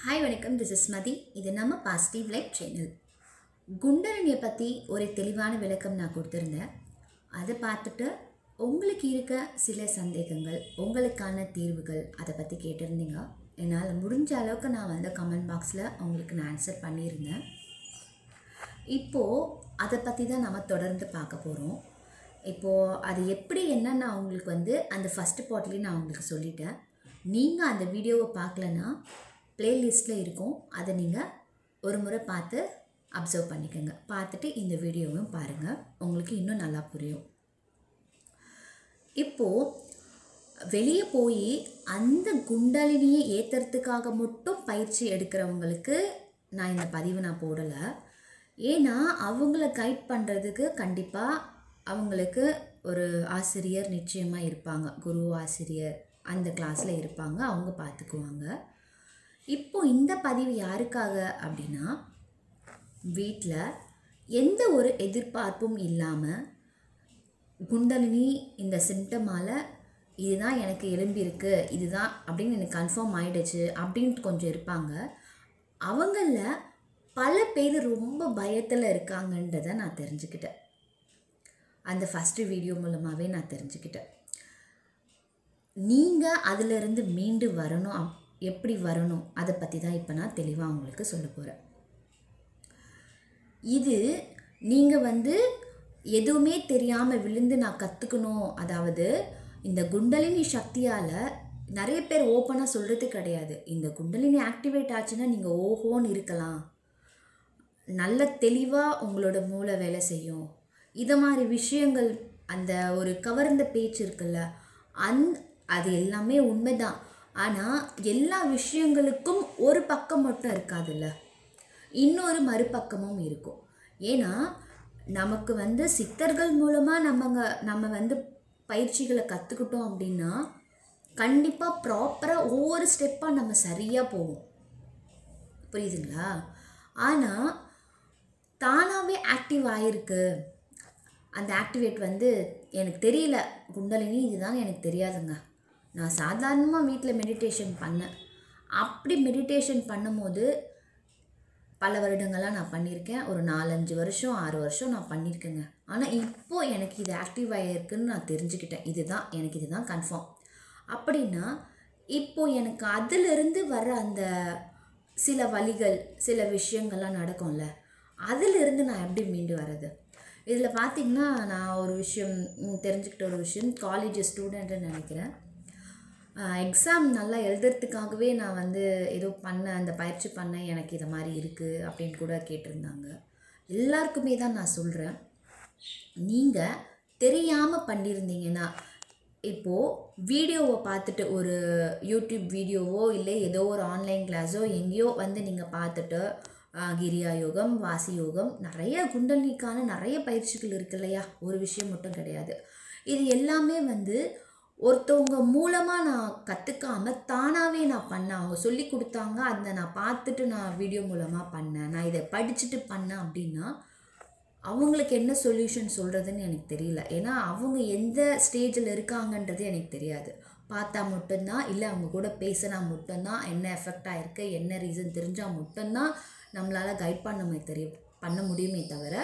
Hi வணக்கம், this is மதி. இது நம்ம பாசிட்டிவ் லைஃப் சேனல். குண்டலினியை பற்றி ஒரு தெளிவான விளக்கம் நான் கொடுத்துருந்தேன். அதை பார்த்துட்டு உங்களுக்கு இருக்க சில சந்தேகங்கள், உங்களுக்கான தீர்வுகள் அதை பற்றி கேட்டிருந்தீங்க. என்னால் முடிஞ்ச அளவுக்கு நான் கமெண்ட் பாக்ஸில் உங்களுக்கு நான் ஆன்சர் பண்ணியிருந்தேன். இப்போது அதை பற்றி தான் நம்ம தொடர்ந்து பார்க்க போகிறோம். இப்போது அது எப்படி என்னன்னு நான் உங்களுக்கு அந்த ஃபஸ்ட்டு பார்ட்லேயும் நான் உங்களுக்கு சொல்லிட்டேன். நீங்கள் அந்த வீடியோவை பார்க்கலன்னா ப்ளேலிஸ்ட்டில் இருக்கும், அதை நீங்கள் ஒரு முறை பார்த்து அப்சர்வ் பண்ணிக்கோங்க. பார்த்துட்டு இந்த வீடியோவும் பாருங்கள், உங்களுக்கு இன்னும் நல்லா புரியும். இப்போது வெளியே போய் அந்த குண்டலினியை ஏற்றுறதுக்காக மட்டும் பயிற்சி எடுக்கிறவங்களுக்கு நான் இந்த பதிவு நான் போடலை. ஏன்னா அவங்கள கைட் பண்ணுறதுக்கு கண்டிப்பாக அவங்களுக்கு ஒரு ஆசிரியர் நிச்சயமாக இருப்பாங்க, குரு ஆசிரியர் அந்த கிளாஸில் இருப்பாங்க, அவங்க பார்த்துக்குவாங்க. இப்போது இந்த பதிவு யாருக்காக அப்படின்னா, வீட்டில் எந்த ஒரு எதிர்பார்ப்பும் இல்லாமல் குண்டலினி இந்த சிம்டமால் இதுதான் எனக்கு எழும்பியிருக்கு, இதுதான் அப்படின்னு எனக்கு கன்ஃபார்ம் ஆகிடுச்சு அப்படின்ட்டு கொஞ்சம் இருப்பாங்க. அவங்களில் பல பேர் ரொம்ப பயத்தில் இருக்காங்கன்றதை நான் தெரிஞ்சுக்கிட்டேன். அந்த ஃபஸ்ட்டு வீடியோ மூலமாகவே நான் தெரிஞ்சுக்கிட்டேன். நீங்கள் அதிலிருந்து மீண்டு வரணும், எப்படி வரணும் அதை பற்றி தான் இப்போ நான் தெளிவாக உங்களுக்கு சொல்ல போகிறேன். இது நீங்கள் எதுவுமே தெரியாமல் விழுந்து நான் கற்றுக்கணும், அதாவது இந்த குண்டலினி சக்தியால் நிறைய பேர் ஓப்பனாக சொல்கிறது கிடையாது. இந்த குண்டலினி ஆக்டிவேட் ஆச்சுன்னா நீங்கள் ஓஹோன்னு இருக்கலாம், நல்ல தெளிவாக உங்களோட மூளை வேலை செய்யும், இதை மாதிரி விஷயங்கள், அந்த ஒரு கவர்ந்த பேச்சு இருக்குல்ல, அது எல்லாமே உண்மைதான். ஆனால் எல்லா விஷயங்களுக்கும் ஒரு பக்கம் மட்டும் இருக்காதுல்ல, இன்னொரு மறுபக்கமும் இருக்கும். ஏன்னா நமக்கு சித்தர்கள் மூலமாக நம்ம பயிற்சிகளை கற்றுக்கிட்டோம் அப்படின்னா கண்டிப்பாக ப்ராப்பராக ஒவ்வொரு ஸ்டெப்பாக நம்ம சரியாக போவோம், புரியுதுங்களா? ஆனால் தானாகவே ஆக்டிவ் ஆகிருக்கு, அந்த ஆக்டிவேட் எனக்கு தெரியல, குண்டலினி இதுதான் எனக்கு தெரியாதுங்க, நான் சாதாரணமாக வீட்டில் மெடிடேஷன் பண்ணேன். அப்படி மெடிடேஷன் பண்ணும்போது பல வருடங்களாக நான் பண்ணியிருக்கேன், ஒரு 4-5 வருஷம் 6 வருஷம் நான் பண்ணியிருக்கேங்க. ஆனால் இப்போது எனக்கு இது ஆக்டிவ் ஆகிருக்குன்னு நான் தெரிஞ்சுக்கிட்டேன். எனக்கு இதுதான் கன்ஃபார்ம். அப்படின்னா இப்போது எனக்கு அதிலிருந்து வர அந்த சில வழிகள், சில விஷயங்கள்லாம் நடக்கும்ல, அதிலிருந்து நான் எப்படி மீண்டு வர்றது? இதில் பார்த்திங்கன்னா நான் ஒரு விஷயம் தெரிஞ்சுக்கிட்ட, ஒரு விஷயம், காலேஜ் ஸ்டூடெண்ட்டுன்னு நினைக்கிறேன், எக்ஸாம் நல்லா எழுதுறதுக்காகவே நான் ஏதோ பண்ணேன், அந்த பயிற்சி பண்ணேன், எனக்கு இதை மாதிரி இருக்குது அப்படின்னு கூட கேட்டிருந்தாங்க. எல்லாருக்குமே தான் நான் சொல்கிறேன், நீங்கள் தெரியாமல் பண்ணியிருந்தீங்கன்னா, இப்போது வீடியோவை பார்த்துட்டு, ஒரு யூடியூப் வீடியோவோ இல்லை ஏதோ ஒரு ஆன்லைன் கிளாஸோ எங்கேயோ நீங்கள் பார்த்துட்டு கிரியா யோகம், வாசி யோகம், நிறைய குண்டலினிக்கான நிறைய பயிற்சிகள் இருக்கு இல்லையா, ஒரு விஷயம் மட்டும் கிடையாது. இது எல்லாமே ஒருத்தவங்க மூலமாக நான் கற்றுக்காமல் தானாகவே நான் பண்ணேன், அவங்க சொல்லி கொடுத்தாங்க, அதை நான் பார்த்துட்டு நான் வீடியோ மூலமாக பண்ணேன், நான் இதை படிச்சுட்டு பண்ணேன் அப்படின்னா அவங்களுக்கு என்ன சொல்யூஷன் சொல்கிறதுன்னு எனக்கு தெரியல. ஏன்னா அவங்க எந்த ஸ்டேஜில் இருக்காங்கன்றது எனக்கு தெரியாது. பார்த்தா மட்டும்தான், இல்லை அவங்க கூட பேசினா மட்டும்தான், என்ன எஃபெக்ட் ஆகிருக்கு, என்ன ரீசன் தெரிஞ்சால் மட்டும்தான் நம்மளால் கைட் பண்ண முடியுமே தவிர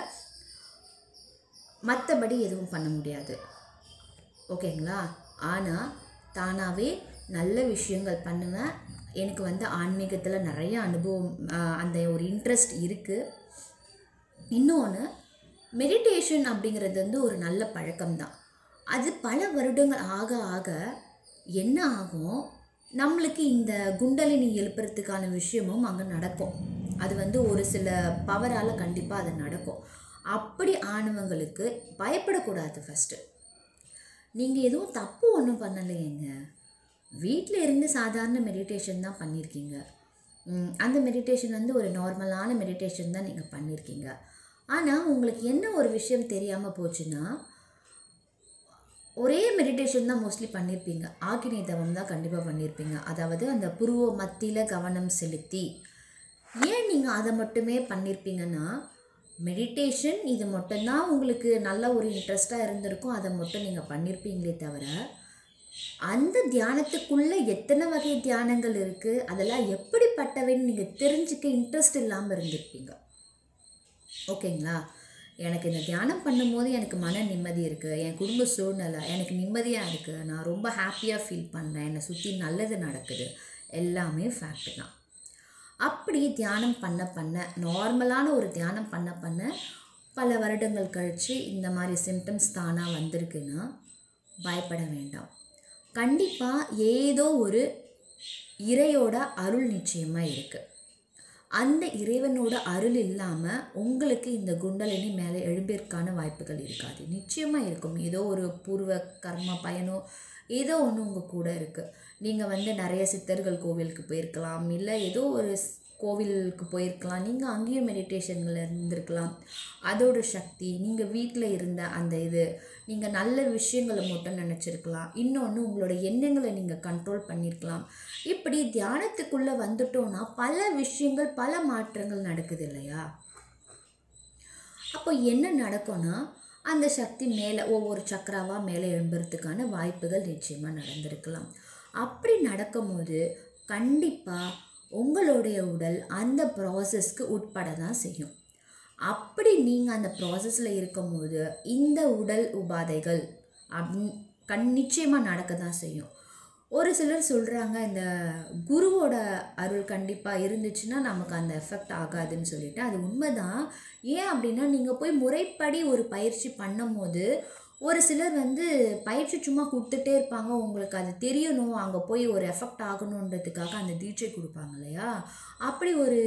மற்றபடி எதுவும் பண்ண முடியாது, ஓகேங்களா? ஆனால் தானாகவே நல்ல விஷயங்கள் பண்ணுவேன். எனக்கு ஆன்மீகத்தில் நிறைய அனுபவம், அந்த ஒரு இன்ட்ரெஸ்ட் இருக்குது. இன்னொன்று, மெடிடேஷன் அப்படிங்கிறது ஒரு நல்ல பழக்கம்தான். அது பல வருடங்கள் ஆக ஆக என்ன ஆகும், நம்மளுக்கு இந்த குண்டலினி எழுப்புறதுக்கான விஷயமும் அங்கே நடக்கும். அது ஒரு சில பவரால் கண்டிப்பாக அது நடக்கும். அப்படி ஆனவங்களுக்கு பயப்படக்கூடாது. ஃபஸ்ட்டு நீங்கள் எதுவும் தப்பு ஒன்றும் பண்ணலையேங்க, வீட்டில் இருந்து சாதாரண மெடிடேஷன் தான் பண்ணியிருக்கீங்க. அந்த மெடிடேஷன் ஒரு நார்மலான மெடிடேஷன் தான் நீங்கள் பண்ணியிருக்கீங்க. ஆனால் உங்களுக்கு என்ன ஒரு விஷயம் தெரியாமல் போச்சுன்னா, ஒரே மெடிடேஷன் தான் மோஸ்ட்லி பண்ணியிருப்பீங்க, ஆக்கினை தவம் தான் கண்டிப்பாக பண்ணியிருப்பீங்க. அதாவது அந்த புருவ மத்தியில் கவனம் செலுத்தி. ஏன் நீங்கள் அதை மட்டுமே பண்ணியிருப்பீங்கன்னா, மெடிடேஷன் இது மட்டும்தான் உங்களுக்கு நல்ல ஒரு இன்ட்ரெஸ்ட்டாக இருந்திருக்கும், அதை மட்டும் நீங்கள் பண்ணியிருப்பீங்களே தவிர அந்த தியானத்துக்குள்ளே எத்தனை வகை தியானங்கள் இருக்குது, அதெல்லாம் எப்படிப்பட்டவைன்னு நீங்கள் தெரிஞ்சுக்க இன்ட்ரெஸ்ட் இல்லாமல் இருந்திருப்பீங்க. ஓகேங்களா? எனக்கு இந்த தியானம் பண்ணும்போது எனக்கு மன நிம்மதி இருக்குது, என் குடும்ப சூழ்நிலை எனக்கு நிம்மதியாக இருக்குது, நான் ரொம்ப ஹாப்பியாக ஃபீல் பண்ணுறேன், என்னை சுற்றி நல்லது நடக்குது, எல்லாமே ஃபேக்ட் தான். அப்படி தியானம் பண்ண பண்ண, நார்மலான ஒரு தியானம் பண்ண பண்ண பல வருடங்கள் கழித்து இந்த மாதிரி சிம்டம்ஸ் தானாக வந்திருக்குன்னா பயப்பட வேண்டாம். கண்டிப்பாக ஏதோ ஒரு இறையோட அருள் நிச்சயமாக இருக்குது. அந்த இறைவனோட அருள் இல்லாமல் உங்களுக்கு இந்த குண்டலினி மேலே எழும்பிற்கான வாய்ப்புகள் இருக்காது. நிச்சயமாக இருக்கும். ஏதோ ஒரு பூர்வ கர்ம பயனோ ஏதோ ஒன்று உங்கள் கூட இருக்குது. நீங்கள் நிறைய சித்தர்கள் கோவிலுக்கு போயிருக்கலாம், இல்லை ஏதோ ஒரு கோவிலுக்கு போயிருக்கலாம், நீங்கள் அங்கேயும் மெடிடேஷனில் இருந்திருக்கலாம். அதோட சக்தி, நீங்கள் வீட்டில் இருந்த அந்த இது, நீங்கள் நல்ல விஷயங்களை மட்டும் நினச்சிருக்கலாம். இன்னொன்று உங்களோட எண்ணங்களை நீங்கள் கண்ட்ரோல் பண்ணியிருக்கலாம். இப்படி தியானத்துக்குள்ளே வந்துட்டோன்னா பல விஷயங்கள், பல மாற்றங்கள் நடக்குது இல்லையா? அப்போ என்ன நடக்கும்னா, அந்த சக்தி மேலே ஒவ்வொரு சக்கராவாக மேலே எழும்புறதுக்கான வாய்ப்புகள் நிச்சயமாக நடந்திருக்கலாம். அப்படி நடக்கும்போது கண்டிப்பாக உங்களுடைய உடல் அந்த ப்ராசஸ்க்கு உட்பட தான் செய்யும். அப்படி நீங்கள் அந்த ப்ராசஸில் இருக்கும்போது இந்த உடல் உபாதைகள் நிச்சயமாக நடக்க தான் செய்யும். ஒரு சிலர் சொல்கிறாங்க, இந்த குருவோட அருள் கண்டிப்பாக இருந்துச்சுன்னா நமக்கு அந்த எஃபெக்ட் ஆகாதுன்னு சொல்லிட்டு. அது உண்மைதான். ஏன் அப்படின்னா, நீங்கள் போய் முறைப்படி ஒரு பயிற்சி பண்ணும் போது ஒரு சிலர் பயிற்சி சும்மா கொடுத்துட்டே இருப்பாங்க. உங்களுக்கு அது தெரியணும், அங்கே போய் ஒரு எஃபெக்ட் ஆகணுன்றதுக்காக அந்த தீட்சை கொடுப்பாங்க இல்லையா? அப்படி ஒரு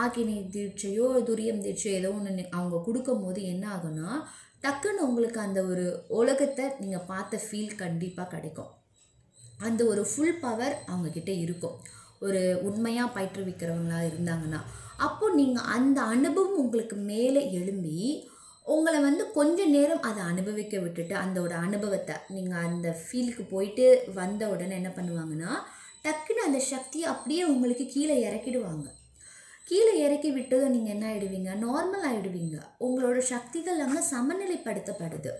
ஆக்கினி தீட்சையோ துரியம் தீட்சையோ ஏதோ ஒன்று அவங்க கொடுக்கும்போது என்ன ஆகும்னா, டக்குன்னு உங்களுக்கு அந்த ஒரு உலகத்தை நீங்கள் பார்த்த ஃபீல் கண்டிப்பாக கிடைக்கும். அந்த ஒரு ஃபுல் பவர் அவங்கக்கிட்ட இருக்கும், ஒரு உண்மையாக பயிற்றுவிக்கிறவங்களா இருந்தாங்கன்னா. அப்போது நீங்கள் அந்த அனுபவம் உங்களுக்கு மேலே எழும்பி உங்களை கொஞ்ச நேரம் அதை அனுபவிக்க விட்டுட்டு, அதோட அனுபவத்தை நீங்கள் அந்த ஃபீலுக்கு போயிட்டு வந்த உடனே என்ன பண்ணுவாங்கன்னா, டக்குன்னு அந்த சக்தியை அப்படியே உங்களுக்கு கீழே இறக்கிடுவாங்க. கீழே இறக்கி விட்டதும் நீங்கள் என்ன ஆகிடுவீங்க, நார்மல் ஆகிடுவீங்க. உங்களோட சக்திகள் அங்கே சமநிலைப்படுத்தப்படுது.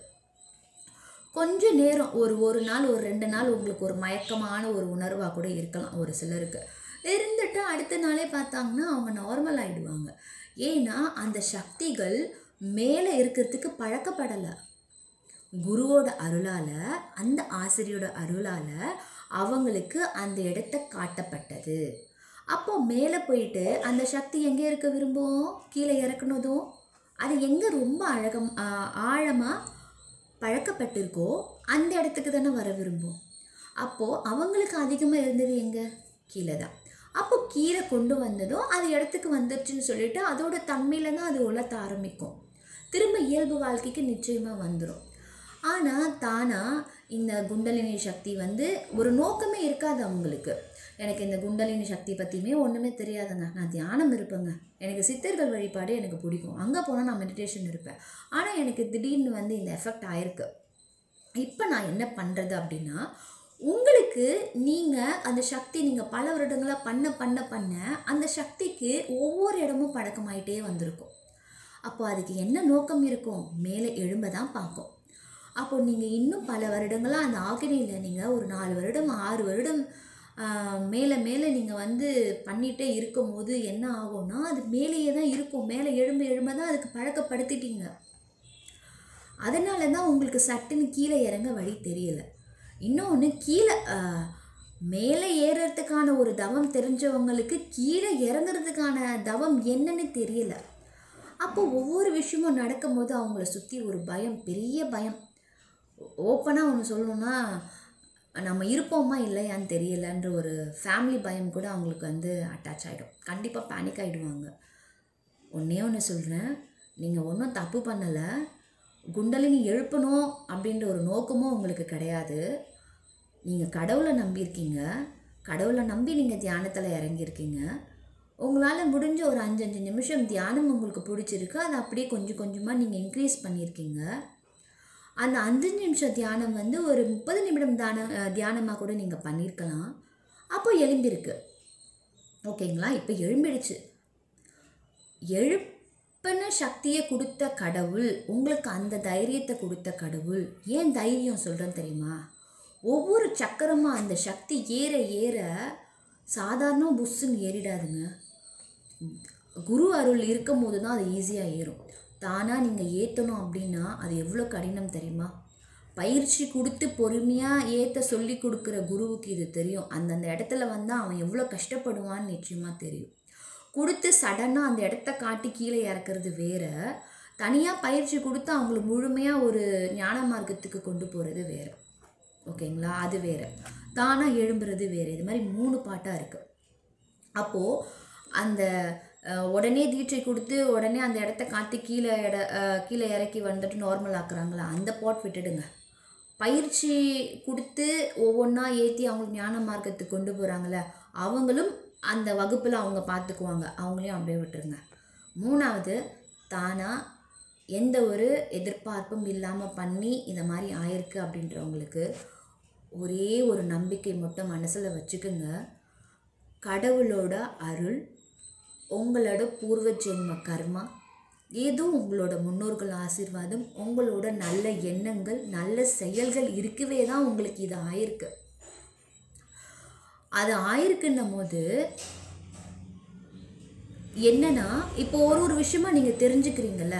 கொஞ்ச நேரம், ஒரு நாள், ஒரு 2 நாள் உங்களுக்கு ஒரு மயக்கமான ஒரு உணர்வாக கூட இருக்கலாம். ஒரு சிலருக்கு இருந்துட்டு அடுத்த நாளே பார்த்தாங்கன்னா அவங்க நார்மல் ஆகிடுவாங்க. ஏன்னா அந்த சக்திகள் மேலே இருக்கிறதுக்கு பழக்கப்படலை. குருவோட அருளால், அந்த ஆசிரியோட அருளால் அவங்களுக்கு அந்த இடத்த காட்டப்பட்டது. அப்போது மேலே போயிட்டு அந்த சக்தி எங்கே இருக்க விரும்பும், கீழே இறக்குனதும் அது எங்கே ரொம்ப ஆழமாக பழக்கப்பட்டிருக்கோ அந்த இடத்துக்கு தானே வர விரும்பும். அப்போது அவங்களுக்கு அதிகமாக இருந்தது எங்கே, கீழே தான். அப்போ கீழே கொண்டு வந்ததும் அது இடத்துக்கு வந்துருச்சுன்னு சொல்லிட்டு அதோட தன்மையில் தான் அது உலர்த்த ஆரம்பிக்கும். திரும்ப இயல்பு வாழ்க்கைக்கு நிச்சயமாக வந்துடும். ஆனால் தானாக இந்த குண்டலினி சக்தி ஒரு நோக்கமே இருக்காது அவங்களுக்கு. எனக்கு இந்த குண்டலினி சக்தி பற்றியுமே ஒன்றுமே தெரியாதுங்க, நான் தியானம் இருப்பேங்க, எனக்கு சித்தர்கள் வழிபாடு எனக்கு பிடிக்கும், அங்கே போனால் நான் மெடிடேஷன் இருப்பேன், ஆனால் எனக்கு திடீர்னு இந்த எஃபெக்ட் ஆயிருக்கு, இப்போ நான் என்ன பண்ணுறது அப்படின்னா, உங்களுக்கு நீங்கள் அந்த சக்தி நீங்கள் பல வருடங்களாக பண்ண பண்ண பண்ண அந்த சக்திக்கு ஒவ்வொரு இடமும் பழக்கமாயிட்டே வந்திருக்கும். அப்போ அதுக்கு என்ன நோக்கம் இருக்கும், மேலே எழும்ப தான் பார்க்கும். அப்போ நீங்கள் இன்னும் பல வருடங்களாக அந்த ஆகினியில் நீங்கள் ஒரு 4 வருடம் 6 வருடம் மேலே மேலே நீங்கள் பண்ணிகிட்டே இருக்கும் போது என்ன ஆகும்னா, அது மேலேயே தான் இருக்கும். மேலே எழும்ப தான் அதுக்கு பழக்கப்படுத்திட்டீங்க. அதனால தான் உங்களுக்கு சட்டுன்னு கீழே இறங்க வழி தெரியல. இன்னொன்று, கீழே மேலே ஏறுறதுக்கான ஒரு தவம் தெரிஞ்சவங்களுக்கு கீழே இறங்குறதுக்கான தவம் என்னன்னு தெரியல. அப்போ ஒவ்வொரு விஷயமும் நடக்கும்போது அவங்கள சுற்றி ஒரு பயம், பெரிய பயம். ஓப்பனாக ஒன்று சொல்லணுன்னா, நம்ம இருப்போமா இல்லையான்னு தெரியலன்ற ஒரு ஃபேமிலி பயம் கூட அவங்களுக்கு அட்டாச் ஆகிடும். கண்டிப்பாக பேனிக் ஆகிடுவாங்க. ஒன்றே ஒன்று சொல்கிறேன், நீங்கள் ஒன்றும் தப்பு பண்ணலை. குண்டலினி எழுப்பணும் அப்படின்ற ஒரு நோக்கமும் உங்களுக்கு கிடையாது. நீங்கள் கடவுளை நம்பியிருக்கீங்க, கடவுளை நம்பி நீங்கள் தியானத்தில் இறங்கியிருக்கீங்க. உங்களால் முடிஞ்ச ஒரு 5 நிமிஷம் தியானம் உங்களுக்கு பிடிச்சிருக்கு, அதை அப்படியே கொஞ்சம் கொஞ்சமாக நீங்கள் இன்க்ரீஸ் பண்ணியிருக்கீங்க. அந்த 5 நிமிஷம் தியானம் ஒரு 30 நிமிடம் தியானமாக கூட நீங்கள் பண்ணியிருக்கலாம். அப்போ எழும்பியிருக்கு. ஓகேங்களா? இப்போ எழும்பிடுச்சு. எழுப்பின சக்தியை கொடுத்த கடவுள், உங்களுக்கு அந்த தைரியத்தை கொடுத்த கடவுள். ஏன் தைரியம் சொல்கிறேன்னு தெரியுமா? ஒவ்வொரு சக்கரமாக அந்த சக்தி ஏற ஏற சாதாரண புஷ்ஷுன்னு ஏறிடாதுங்க. குரு அருள் இருக்கும் போது தான் அது ஈஸியாக ஏறும். தானாக நீங்கள் ஏற்றணும் அப்படின்னா அது எவ்வளோ கடினம் தெரியுமா? பயிற்சி கொடுத்து பொறுமையாக ஏற்ற சொல்லி கொடுக்குற குருவுக்கு இது தெரியும். அந்தந்த இடத்துல வந்தால் அவன் எவ்வளோ கஷ்டப்படுவான்னு நிச்சயமாக தெரியும். கொடுத்து சடனாக அந்த இடத்த காட்டி கீழே இறக்குறது வேறு, தனியாக பயிற்சி கொடுத்து அவங்களுக்கு முழுமையாக ஒரு ஞான மார்க்கத்துக்கு கொண்டு போகிறது வேறு. ஓகேங்களா? அது வேறு. தானாக எழும்புறது வேறு. இது மாதிரி 3 பாட்டாக இருக்குது. அப்போது அந்த உடனே தீட்சை கொடுத்து உடனே அந்த இடத்த காட்டி கீழே இறக்கி வந்துட்டு நார்மல் ஆக்குறாங்களா, அந்த பாட் விட்டுடுங்க. பயிற்சி கொடுத்து ஒவ்வொன்றா ஏற்றி அவங்களுக்கு ஞான மார்க்கத்துக்கு கொண்டு போகிறாங்களே, அவங்களும் அந்த வகுப்பில் அவங்க பார்த்துக்குவாங்க. அவங்களையும் அப்படியே விட்டுருங்க. 3வது, தானாக எந்த ஒரு எதிர்பார்ப்பும் இல்லாமல் பண்ணி இந்த மாதிரி ஆயிருக்கு அப்படின்றவங்களுக்கு ஒரே ஒரு நம்பிக்கை மட்டும் மனசில் வச்சுக்குங்க. கடவுளோட அருள், உங்களோட பூர்வ ஜென்ம கர்மா, ஏதோ உங்களோட முன்னோர்கள் ஆசீர்வாதம், உங்களோட நல்ல எண்ணங்கள், நல்ல செயல்கள் இருக்கவே தான் உங்களுக்கு இது ஆயிருக்கு. அது ஆயிருக்குன்னும் போது என்னன்னா, இப்போ ஒரு விஷயமா நீங்கள் தெரிஞ்சுக்கிறீங்கல்ல,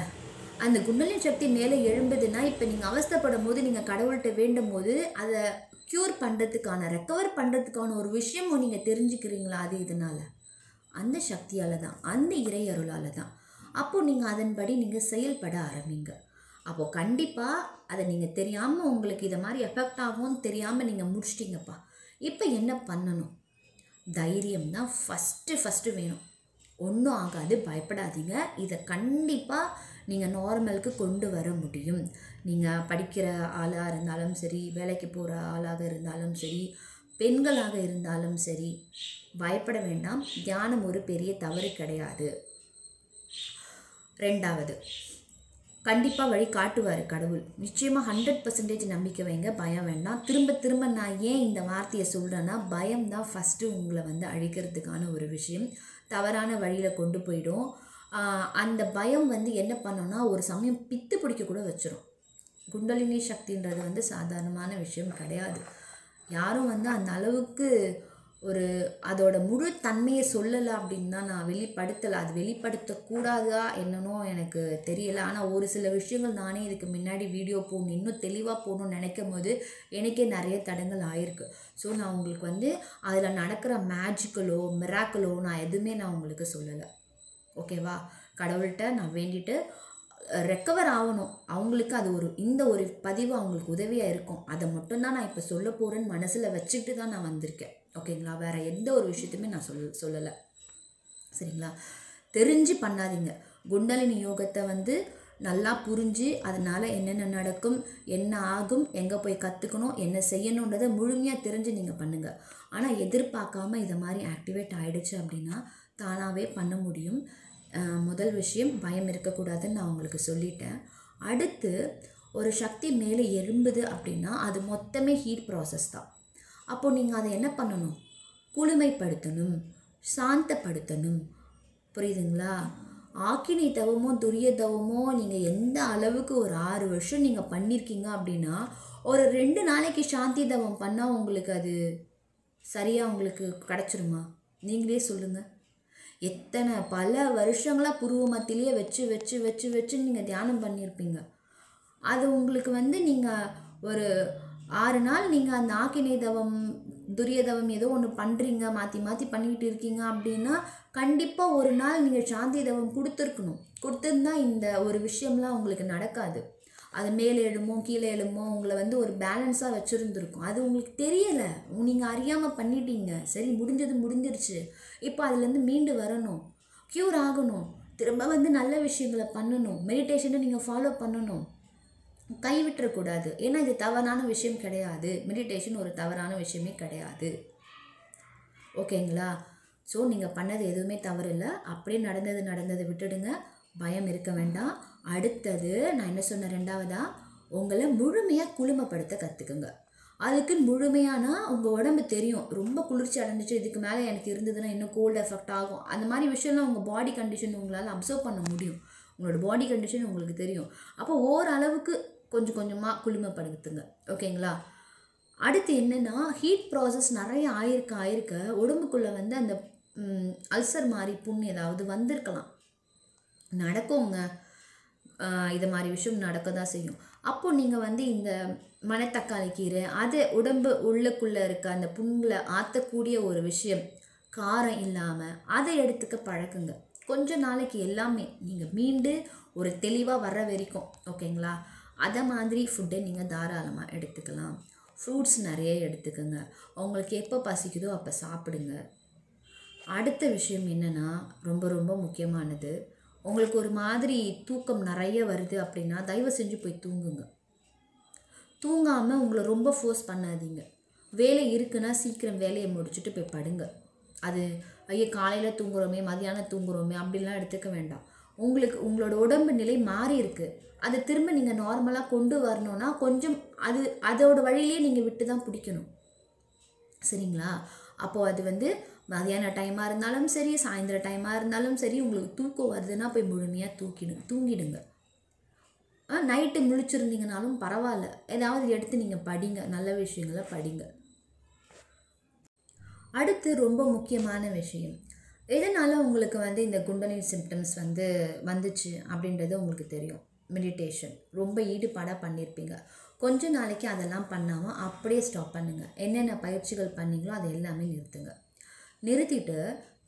அந்த குண்டலினி சக்தி மேலே எழும்புதுன்னா, இப்போ நீங்கள் அவஸ்தைப்படும் போது நீங்கள் கடவுள்கிட்ட வேண்டும் போது அதை க்யூர் பண்ணுறதுக்கான ரெக்கவர் பண்ணுறதுக்கான ஒரு விஷயமும் நீங்கள் தெரிஞ்சுக்கிறீங்களா? அது இதனால் அந்த சக்தியால் தான், அந்த இறை அருளால் தான். அப்போது நீங்கள் அதன்படி நீங்கள் செயல்பட ஆரம்பிங்க. அப்போது கண்டிப்பாக அதை நீங்கள் தெரியாமல் உங்களுக்கு இதை மாதிரி எஃபெக்ட் ஆகும்னு தெரியாமல் நீங்கள் முடிச்சிட்டிங்கப்பா. இப்போ என்ன பண்ணணும்? தைரியம் தான் ஃபஸ்ட்டு வேணும். ஒன்றும் ஆகாது, பயப்படாதீங்க. இதை கண்டிப்பாக நீங்கள் நார்மலுக்கு கொண்டு வர முடியும். நீங்கள் படிக்கிற ஆளாக இருந்தாலும் சரி, வேலைக்கு போகிற ஆளாக இருந்தாலும் சரி, பெண்களாக இருந்தாலும் சரி, பயப்பட வேண்டாம். தியானம் ஒரு பெரிய தவறு கிடையாது. 2வது, கண்டிப்பாக வழி காட்டுவார் கடவுள். நிச்சயமாக 100% நம்பிக்கை வைங்க, பயம் வேண்டாம். திரும்ப நான் ஏன் இந்த வார்த்தையை சொல்கிறேன்னா, பயம்தான் ஃபஸ்ட்டு உங்களை அழிக்கிறதுக்கான ஒரு விஷயம். தவறான வழியில் கொண்டு போயிடும். அந்த பயம் என்ன பண்ணோன்னா, ஒரு சமயம் பித்து பிடிக்க கூட வச்சிரும். குண்டலினி சக்தின்றது சாதாரணமான விஷயம் கிடையாது. யாரும் அந்த அளவுக்கு ஒரு அதோட முழு தன்மையை சொல்லலை அப்படின்னு தான் நான் வெளிப்படுத்தலை. அது வெளிப்படுத்தக்கூடாதா என்னன்னோ எனக்கு தெரியலை. ஆனால் ஒரு சில விஷயங்கள் நானே இதுக்கு முன்னாடி வீடியோ போடணும், இன்னும் தெளிவாக போடணும்னு நினைக்கும் போது எனக்கே நிறைய தடங்கள் ஆயிருக்கு. ஸோ நான் உங்களுக்கு அதில் நடக்கிற மேஜிக்கலோ மிராக்கலோ நான் எதுவுமே நான் உங்களுக்கு சொல்லலை. ஓகேவா? கடவுள்கிட்ட நான் வேண்டிட்டு ரெக்கவர் ஆகணும். அவங்களுக்கு அது இந்த ஒரு பதிவு அவங்களுக்கு உதவியாக இருக்கும். அதை மட்டும்தான் நான் இப்போ சொல்ல போகிறேன்னு மனசில் வச்சுக்கிட்டு தான் நான் வந்திருக்கேன். ஓகேங்களா? வேறு எந்த ஒரு விஷயத்தையுமே நான் சொல்லலை. சரிங்களா? தெரிஞ்சு பண்ணாதீங்க. குண்டலினி யோகத்தை நல்லா புரிஞ்சு அதனால் என்னென்ன நடக்கும், என்ன ஆகும், எங்கே போய் கற்றுக்கணும், என்ன செய்யணுன்றதை முழுமையாக தெரிஞ்சு நீங்கள் பண்ணுங்கள். ஆனால் எதிர்பார்க்காம இதை மாதிரி ஆக்டிவேட் ஆகிடுச்சு அப்படின்னா தானாகவே பண்ண முடியும். முதல் விஷயம், பயம் இருக்கக்கூடாதுன்னு நான் உங்களுக்கு சொல்லிட்டேன். அடுத்து, ஒரு சக்தி மேலே எழும்புது அப்படின்னா அது மொத்தமே ஹீட் ப்ராசஸ் தான். அப்போது நீங்கள் அதை என்ன பண்ணணும்? குளுமைப்படுத்தணும், சாந்தப்படுத்தணும். புரியுதுங்களா? ஆக்கினி தவமோ துரிய தவமோ நீங்கள் எந்த அளவுக்கு ஒரு 6 வருஷம் நீங்கள் பண்ணியிருக்கீங்க அப்படின்னா, ஒரு 2 நாளைக்கு சாந்தி தவம் பண்ணால் உங்களுக்கு அது சரியாக உங்களுக்கு கிடச்சிருமா? நீங்களே சொல்லுங்கள். எத்தனை பல வருஷங்களாக புருவ மத்தியிலேயே வச்சு நீங்கள் தியானம் பண்ணியிருப்பீங்க. அது உங்களுக்கு நீங்கள் ஒரு 6 நாள் நீங்கள் அந்த ஆக்கினை தவம் துரிய தவம் ஏதோ ஒன்று பண்ணுறீங்க, மாற்றி பண்ணிக்கிட்டு இருக்கீங்க அப்படின்னா கண்டிப்பாக ஒரு நாள் நீங்கள் சாந்தி தவம் கொடுத்துருந்தா இந்த ஒரு விஷயம்லாம் உங்களுக்கு நடக்காது. அது மேலே எழுமோ கீழே எழுமோ உங்களை ஒரு பேலன்ஸாக வச்சுருந்துருக்கும். அது உங்களுக்கு தெரியலை, நீங்கள் அறியாமல் பண்ணிட்டீங்க. சரி, முடிஞ்சிருச்சு. இப்போ அதுலேருந்து மீண்டு வரணும், க்யூர் ஆகணும், திரும்ப நல்ல விஷயங்களை பண்ணணும், மெடிடேஷனை நீங்கள் ஃபாலோ பண்ணணும், கைவிட்டுறக்கூடாது. ஏன்னா இது தவறான விஷயம் கிடையாது. மெடிடேஷன் ஒரு தவறான விஷயமே கிடையாது. ஓகேங்களா? ஸோ நீங்கள் பண்ணது எதுவுமே தவறு இல்லை. அப்படியே நடந்ததை விட்டுடுங்க. பயம் இருக்க வேண்டாம். அடுத்தது நான் என்ன சொன்னேன், 2வதா உங்களை முழுமையாக குளுமைப்படுத்த கற்றுக்குங்க. அதுக்கு முழுமையானா உங்கள் உடம்பு தெரியும், ரொம்ப குளிர்ச்சி அடைஞ்சிச்சு, இதுக்கு மேலே எனக்கு இருந்ததுன்னா இன்னும் கோல்டு எஃபெக்ட் ஆகும். அந்த மாதிரி விஷயம்லாம் உங்கள் பாடி கண்டிஷன் உங்களால் அப்சர்வ் பண்ண முடியும். உங்களோட பாடி கண்டிஷன் உங்களுக்கு தெரியும். அப்போ ஓரளவுக்கு கொஞ்சம் கொஞ்சமாக குளுமைப்படுத்துங்க. ஓகேங்களா? அடுத்து என்னென்னா, ஹீட் ப்ராசஸ் நிறைய ஆயிருக்க உடம்புக்குள்ளே வந்து அந்த அல்சர் மாதிரி புண் ஏதாவது வந்திருக்கலாம். நடக்குங்க. இது மாதிரி விஷயம் நடக்க தான் செய்யும். அப்போது நீங்கள் வந்து இந்த மணத்தக்காளி கீரை அது உடம்பு உள்ளுக்குள்ளே இருக்க அந்த புண்ணில் ஆற்றக்கூடிய ஒரு விஷயம், காரம் இல்லாமல் அதை எடுத்துக்க பழக்குங்க. கொஞ்ச நாளைக்கு எல்லாமே நீங்கள் மீண்டு ஒரு தெளிவாக வர்ற வரைக்கும், ஓகேங்களா? அதை மாதிரி ஃபுட்டை நீங்கள் தாராளமாக எடுத்துக்கலாம். ஃப்ரூட்ஸ் நிறைய எடுத்துக்கோங்க. உங்களுக்கு எப்போ பசிக்குதோ அப்போ சாப்பிடுங்க. அடுத்த விஷயம் என்னென்னா, ரொம்ப ரொம்ப முக்கியமானது, உங்களுக்கு ஒரு மாதிரி தூக்கம் நிறைய வருது அப்படின்னா தயவு செஞ்சு போய் தூங்குங்க. தூங்காமல் உங்களை ரொம்ப ஃபோர்ஸ் பண்ணாதீங்க. வேலை இருக்குன்னா சீக்கிரம் வேலையை முடிச்சுட்டு போய் படுங்க. அது ஐயோ காலையில் தூங்குறோமே, மதியானம் தூங்குறோமே அப்படிலாம் எடுத்துக்க வேண்டாம். உங்களோட உடம்பு நிலை மாறி இருக்குது. அதை திரும்ப நீங்கள் நார்மலாக கொண்டு வரணுன்னா கொஞ்சம் அதோட வழியிலே நீங்கள் விட்டு தான் பிடிக்கணும். சரிங்களா? அப்போது அது வந்து மதியான டைமாக இருந்தாலும் சரி, சாயந்தர டைமாக இருந்தாலும் சரி, உங்களுக்கு தூக்கம் வருதுன்னா போய் முழுமையாக தூங்கிடுங்க. நைட்டு முழிச்சிருந்தீங்கனாலும் பரவாயில்ல, ஏதாவது எடுத்து நீங்கள் படிங்க, நல்ல விஷயங்களை படிங்க. அடுத்து ரொம்ப முக்கியமான விஷயம், எதனால் உங்களுக்கு வந்து இந்த குண்டலினி சிம்டம்ஸ் வந்துச்சு அப்படின்றது உங்களுக்கு தெரியும். மெடிடேஷன் ரொம்ப ஈடுபாடாக பண்ணியிருப்பீங்க. கொஞ்ச நாளைக்கு அதெல்லாம் பண்ணாமல் அப்படியே ஸ்டாப் பண்ணுங்கள். என்னென்ன பயிற்சிகள் பண்ணீங்களோ அதை எல்லாமே நிறுத்திட்டு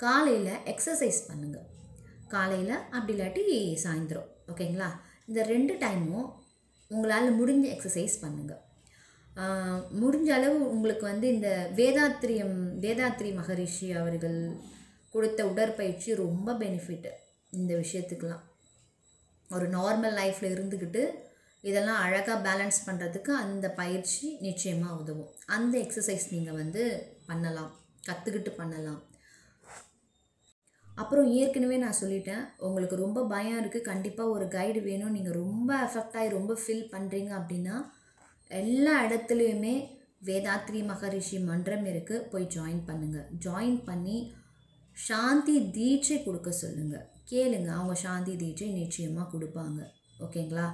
காலையில் எக்ஸசைஸ் பண்ணுங்கள். காலையில் அப்படி இல்லாட்டி சாயந்தரம், ஓகேங்களா? இந்த 2 டைமும் உங்களால் முடிஞ்ச எக்ஸசைஸ் பண்ணுங்கள். முடிஞ்ச அளவு உங்களுக்கு வந்து இந்த வேதாத்ரி மகரிஷி அவர்கள் கொடுத்த உடற்பயிற்சி ரொம்ப பெனிஃபிட்டு இந்த விஷயத்துக்கெலாம். ஒரு நார்மல் லைஃப்பில் இருந்துக்கிட்டு இதெல்லாம் அழகாக பேலன்ஸ் பண்ணுறதுக்கு அந்த பயிற்சி நிச்சயமாக உதவும். அந்த எக்ஸசைஸ் நீங்கள் வந்து பண்ணலாம், கற்றுக்கிட்டு பண்ணலாம். அப்புறம் ஏற்கனவே நான் சொல்லிட்டேன், உங்களுக்கு ரொம்ப பயம் இருக்குது, கண்டிப்பாக ஒரு கைடு வேணும், நீங்கள் ரொம்ப எஃபெக்ட் ஆகி ரொம்ப ஃபீல் பண்ணுறீங்க அப்படின்னா எல்லா இடத்துலையுமே வேதாத்ரி மகரிஷி மன்றம் இருக்குது, போய் ஜாயின் பண்ணுங்கள். ஜாயின் பண்ணி சாந்தி தீட்சை கொடுக்க சொல்லுங்கள். கேளுங்க, அவங்க சாந்தி தீட்சை நிச்சயமாக கொடுப்பாங்க, ஓகேங்களா?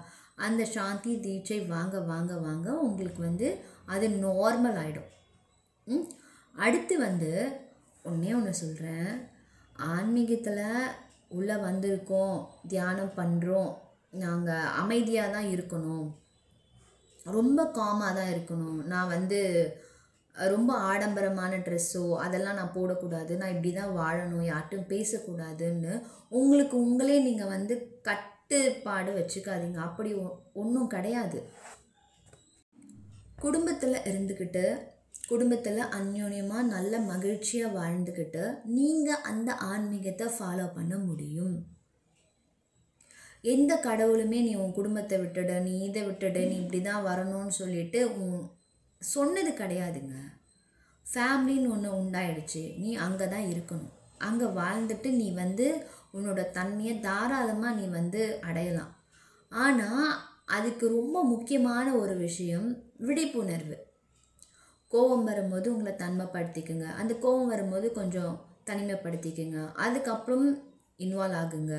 அந்த சாந்தி தீட்சை வாங்க வாங்க வாங்க உங்களுக்கு வந்து அது நார்மல் ஆகிடும். அடுத்து வந்து ஒன்று சொல்கிறேன், ஆன்மீகத்தில் உள்ளே வந்திருக்கோம், தியானம் பண்ணுறோம், நாங்கள் அமைதியாக தான் இருக்கணும், ரொம்ப காமாக தான் இருக்கணும், நான் வந்து ரொம்ப ஆடம்பரமான ட்ரெஸ்ஸோ அதெல்லாம் நான் போடக்கூடாது, நான் இப்படி தான் வாழணும், யார்ட்டும் பேசக்கூடாதுன்னு உங்களே நீங்கள் வந்து கட்டுப்பாடு வச்சுக்காதீங்க. அப்படி ஒன்றும் கிடையாது. குடும்பத்தில் இருந்துக்கிட்டு, குடும்பத்தில் அந்யோன்யமாக நல்ல மகிழ்ச்சியாக வாழ்ந்துக்கிட்டு நீங்கள் அந்த ஆன்மீகத்தை ஃபாலோ பண்ண முடியும். எந்த கடவுளுமே நீ உன் குடும்பத்தை விட்டுடு, நீ இதை விட்டுடு, நீ இப்படி தான் வரணும்னு சொல்லிட்டு சொன்னது கிடையாதுங்க. ஃபேமிலின்னு ஒன்று உண்டாயிடுச்சு, நீ அங்கே தான் இருக்கணும். அங்கே வாழ்ந்துட்டு நீ வந்து உன்னோட தன்மையை தாராளமாக நீ வந்து அடையலாம். ஆனால் அதுக்கு ரொம்ப முக்கியமான ஒரு விஷயம் விழிப்புணர்வு. கோபம் வரும்போது உங்களை தன்மைப்படுத்திக்குங்க, அந்த கோபம் வரும்போது கொஞ்சம் தனிமைப்படுத்திக்குங்க, அதுக்கப்புறம் இன்வால்வ் ஆகுங்க.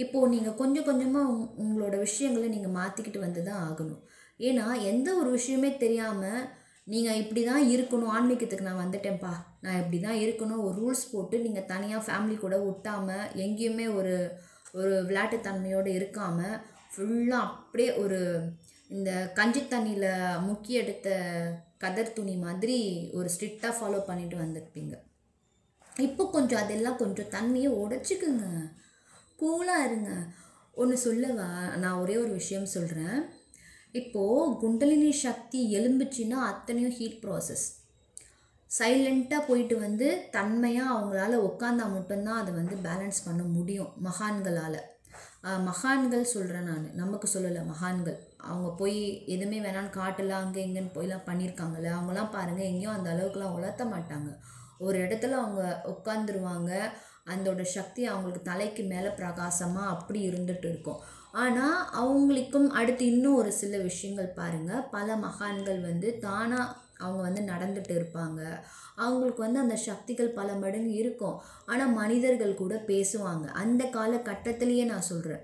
இப்போது நீங்கள் கொஞ்சம் கொஞ்சமாக உங்களோட விஷயங்களை நீங்கள் மாற்றிக்கிட்டு வந்து தான் ஆகணும். ஏன்னா எந்த ஒரு விஷயமே தெரியாமல் நீங்கள் இப்படி தான் இருக்கணும், ஆன்மீகத்துக்கு நான் வந்துட்டேன்ப்பா, நான் இப்படி தான் இருக்கணும், ஒரு ரூல்ஸ் போட்டு நீங்கள் தனியாக ஃபேமிலி கூட ஒட்டாமல் எங்கேயுமே ஒரு விளையாட்டுத்தன்மையோடு இருக்காமல் ஃபுல்லாக அப்படியே ஒரு இந்த கஞ்சி தண்ணியில் முக்கி எடுத்த கதர் துணி மாதிரி ஒரு ஸ்ட்ரிக்டாக ஃபாலோ பண்ணிட்டு வந்திருப்பீங்க. இப்போ கொஞ்சம் அதெல்லாம் கொஞ்சம் தண்ணியை உடைச்சிக்குங்க, கூலாக இருங்க. ஒன்று சொல்லவா, நான் ஒரே ஒரு விஷயம் சொல்கிறேன். இப்போது குண்டலினி சக்தி எழும்புச்சின்னா அத்தனையும் ஹீட் ப்ராசஸ். சைலண்ட்டாக போயிட்டு வந்து தன்மையாக அவங்களால உட்காந்தா மட்டும்தான் அதை வந்து பேலன்ஸ் பண்ண முடியும் மகான்களால். மகான்கள் சொல்கிறேன் நான், நமக்கு சொல்லலை, மகான்கள். அவங்க போய் எதுவுமே வேணான்னு காட்டலாம் அங்கே இங்கேன்னு போயெலாம் பண்ணியிருக்காங்கல்ல, அவங்களாம் பாருங்கள் எங்கேயும் அந்த அளவுக்குலாம் உலர்த்த மாட்டாங்க. ஒரு இடத்துல அவங்க உட்காந்துருவாங்க, அதோட சக்தி அவங்களுக்கு தலைக்கு மேலே பிரகாசமாக அப்படி இருந்துட்டு இருக்கும். ஆனால் அவங்களுக்கும் அடுத்து இன்னும் ஒரு சில விஷயங்கள் பாருங்கள், பல மகான்கள் வந்து தானாக அவங்க வந்து நடந்துட்டு இருப்பாங்க, அவங்களுக்கு வந்து அந்த சக்திகள் பல மடங்கு இருக்கும். ஆனால் மனிதர்கள் கூட பேசுவாங்க. அந்த காலகட்டத்திலேயே நான் சொல்கிறேன்,